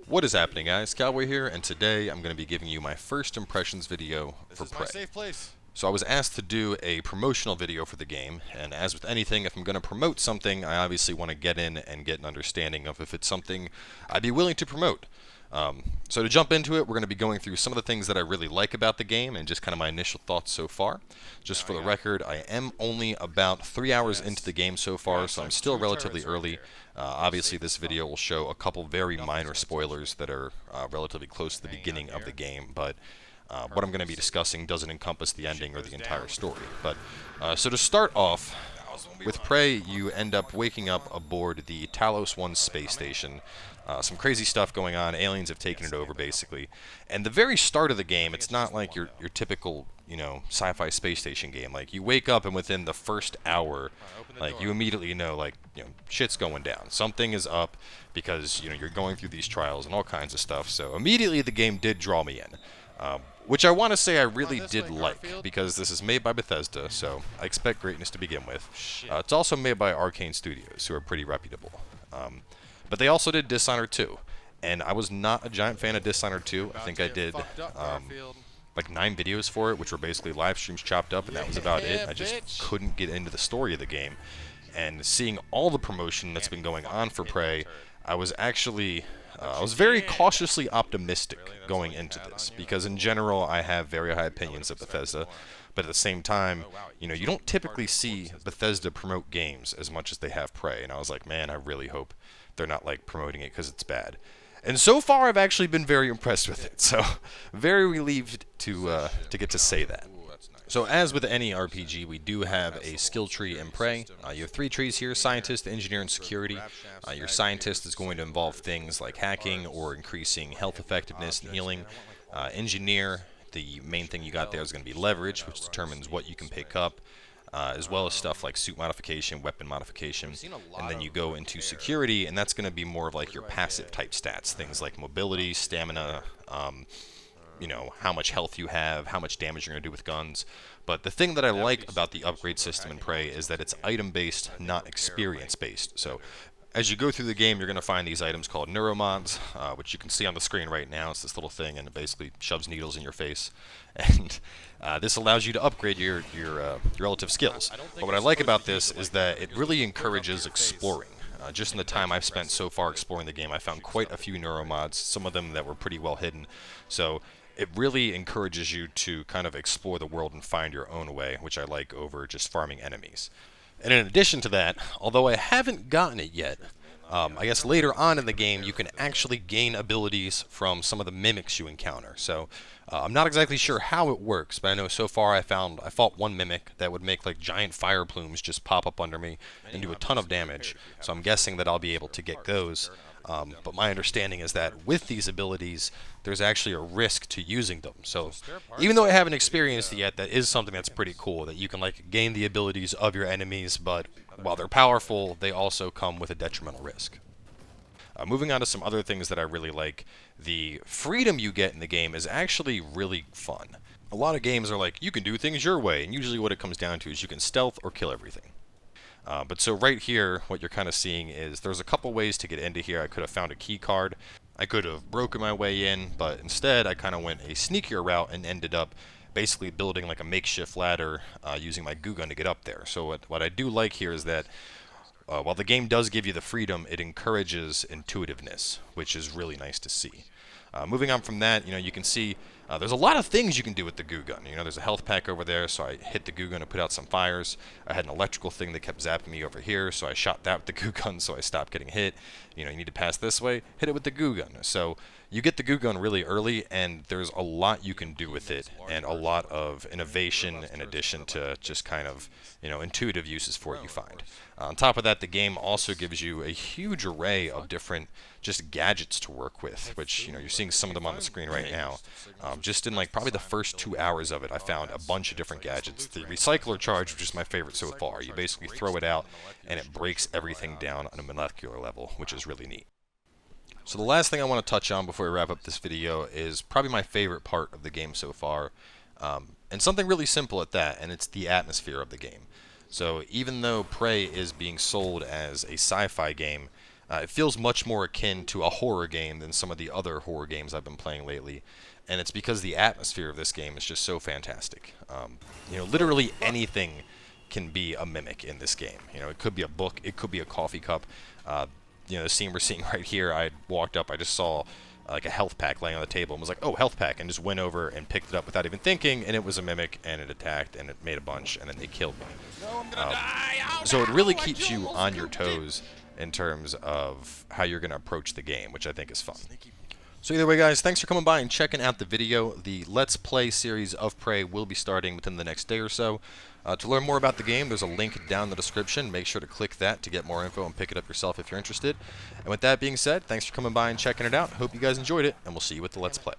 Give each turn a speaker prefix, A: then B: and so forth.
A: What is happening, guys? Cowboy here, and today I'm going to be giving you my first impressions video for Prey.
B: Safe place.
A: So I was asked to do a promotional video for the game, and as with anything, if I'm going to promote something, I obviously want to get in and get an understanding of if it's something I'd be willing to promote. So to jump into it, we're going to be going through some of the things that I really like about the game and just kind of my initial thoughts so far. Just for the record, I am only about 3 hours into the game so far, so I'm still relatively early. Obviously, this video will show a couple very minor spoilers that are relatively close to the beginning of the game, but what I'm going to be discussing doesn't encompass the ending or the entire story. But so to start off, with Prey, you end up waking up aboard the Talos I space station. Some crazy stuff going on. Aliens have taken it over, basically. And the very start of the game, it's not like your typical, sci-fi space station game. Like, you wake up and within the first hour, like, you immediately know, like, shit's going down. Something is up because, you're going through these trials and all kinds of stuff. So immediately the game did draw me in. Which I want to say I really did like, because this is made by Bethesda, so I expect greatness to begin with. It's also made by Arcane Studios, who are pretty reputable. But they also did Dishonored 2, and I was not a giant fan of Dishonored 2. I think I did like 9 videos for it, which were basically live streams chopped up, and that was about it. I just couldn't get into the story of the game. And seeing all the promotion that's been going on for Prey, I was actually... I was very cautiously optimistic going into this, because in general I have very high opinions of Bethesda, but at the same time, you don't typically see Bethesda promote games as much as they have Prey, and I was like, man, I really hope they're not like promoting it because it's bad. And so far I've actually been very impressed with it, so very relieved to get to say that. So as with any RPG, we do have a skill tree in Prey. You have 3 trees here: Scientist, Engineer, and Security. Your Scientist is going to involve things like hacking or increasing health effectiveness and healing. Engineer, the main thing you got there is going to be Leverage, which determines what you can pick up, as well as stuff like suit modification, weapon modification. And then you go into Security, and that's going to be more of like your passive type stats, things like mobility, stamina, how much health you have, how much damage you're going to do with guns. But the thing that I like about the upgrade system in Prey is that it's item-based, not experience-based. So as you go through the game, you're going to find these items called Neuromods, which you can see on the screen right now. It's this little thing, and it basically shoves needles in your face. And this allows you to upgrade your relative skills. But what I like about this is that it really encourages exploring. Just in the time I've spent so far exploring the game, I found quite a few Neuromods, some of them that were pretty well hidden. So it really encourages you to kind of explore the world and find your own way, which I like over just farming enemies. And in addition to that, although I haven't gotten it yet, I guess later on in the game you can actually gain abilities from some of the mimics you encounter. So I'm not exactly sure how it works, but I know so far I fought one mimic that would make like giant fire plumes just pop up under me and do a ton of damage. So I'm guessing that I'll be able to get those. But my understanding is that with these abilities, there's actually a risk to using them. So even though I haven't experienced it yet, that is something that's pretty cool, that you can like gain the abilities of your enemies, but while they're powerful, they also come with a detrimental risk. Moving on to some other things that I really like, the freedom you get in the game is actually really fun. A lot of games are like, you can do things your way, and usually what it comes down to is you can stealth or kill everything. But so right here, what you're kind of seeing is there's a couple ways to get into here. I could have found a key card. I could have broken my way in, but instead I kind of went a sneakier route and ended up basically building like a makeshift ladder using my goo gun to get up there. So what I do like here is that while the game does give you the freedom, it encourages intuitiveness, which is really nice to see. Moving on from that, you can see there's a lot of things you can do with the goo gun. There's a health pack over there, so I hit the goo gun to put out some fires. I had an electrical thing that kept zapping me over here, so I shot that with the goo gun so I stopped getting hit. You need to pass this way, hit it with the goo gun. So you get the goo gun really early, and there's a lot you can do with it, and a lot of innovation in addition to just kind of, intuitive uses for it you find. On top of that, the game also gives you a huge array of different just gadgets to work with, which, you're seeing some of them on the screen right now. Just in like probably the first 2 hours of it, I found a bunch of different gadgets. The Recycler Charge, which is my favorite so far. You basically throw it out, and it breaks everything down on a molecular level, which is really neat. So the last thing I want to touch on before we wrap up this video is probably my favorite part of the game so far, and something really simple at that, and it's the atmosphere of the game. So even though Prey is being sold as a sci-fi game, It feels much more akin to a horror game than some of the other horror games I've been playing lately, and it's because the atmosphere of this game is just so fantastic. Literally anything can be a mimic in this game. It could be a book, it could be a coffee cup. The scene we're seeing right here, I walked up, I just saw like a health pack laying on the table and was like, oh, health pack, and just went over and picked it up without even thinking, and it was a mimic, and it attacked, and it made a bunch, and then they killed me. So it really keeps you on your toes in terms of how you're going to approach the game, which I think is fun. So either way, guys, thanks for coming by and checking out the video. The Let's Play series of Prey will be starting within the next day or so. To learn more about the game, there's a link down in the description. Make sure to click that to get more info and pick it up yourself if you're interested. And with that being said, thanks for coming by and checking it out. Hope you guys enjoyed it, and we'll see you with the Let's Play.